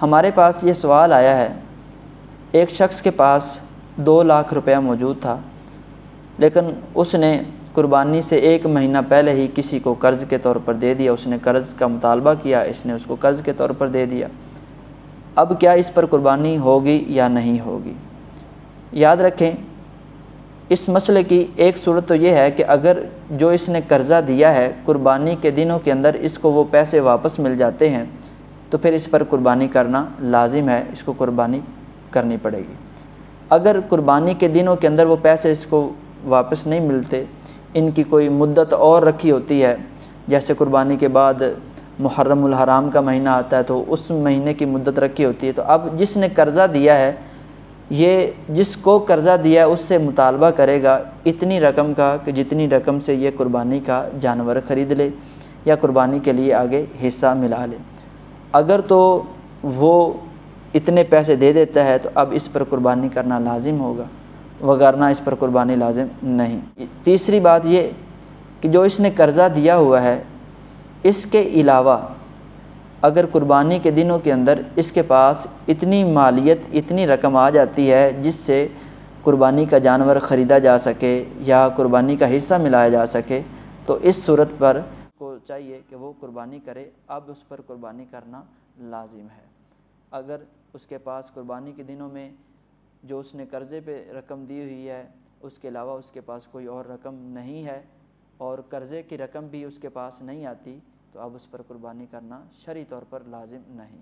ہمارے پاس یہ سوال آیا ہے، ایک شخص کے پاس 2 لاکھ روپیہ موجود تھا، لیکن اس نے قربانی سے 1 مہینہ پہلے ہی کسی کو قرض کے طور پر دے دیا۔ اس نے قرض کا مطالبہ کیا، اس نے اس کو قرض کے طور پر دے دیا۔ اب کیا اس پر قربانی ہوگی یا نہیں ہوگی؟ یاد رکھیں، اس مسئلے کی ایک صورت تو یہ ہے کہ اگر جو اس نے قرضہ دیا ہے قربانی کے دنوں کے اندر اس کو وہ پیسے واپس مل جاتے ہیں تو پھر اس پر قربانی کرنا لازم ہے، اس کو قربانی کرنی پڑے گی۔ اگر قربانی کے دنوں کے اندر وہ پیسے اس کو واپس نہیں ملتے، ان کی کوئی مدت اور رکھی ہوتی ہے، جیسے قربانی کے بعد محرم الحرام کا مہینہ آتا ہے تو اس مہینے کی مدت رکھی ہوتی ہے، تو اب جس نے قرضہ دیا ہے یہ جس کو قرضہ دیا ہے اس سے مطالبہ کرے گا اتنی رقم کا کہ جتنی رقم سے یہ قربانی کا جانور خرید لے یا قربانی کے لیے آگے حصہ ملا لے۔ اگر تو وہ اتنے پیسے دے دیتا ہے تو اب اس پر قربانی کرنا لازم ہوگا، وگرنہ اس پر قربانی لازم نہیں۔ تیسری بات یہ کہ جو اس نے قرضہ دیا ہوا ہے اس کے علاوہ اگر قربانی کے دنوں کے اندر اس کے پاس اتنی مالیت، اتنی رقم آ جاتی ہے جس سے قربانی کا جانور خریدا جا سکے یا قربانی کا حصہ ملایا جا سکے، تو اس صورت پر کو چاہیے کہ وہ قربانی کرے، اب اس پر قربانی کرنا لازم ہے۔ اگر اس کے پاس قربانی کے دنوں میں جو اس نے قرضے پہ رقم دی ہوئی ہے اس کے علاوہ اس کے پاس کوئی اور رقم نہیں ہے اور قرضے کی رقم بھی اس کے پاس نہیں آتی، تو اب اس پر قربانی کرنا شرعی طور پر لازم نہیں۔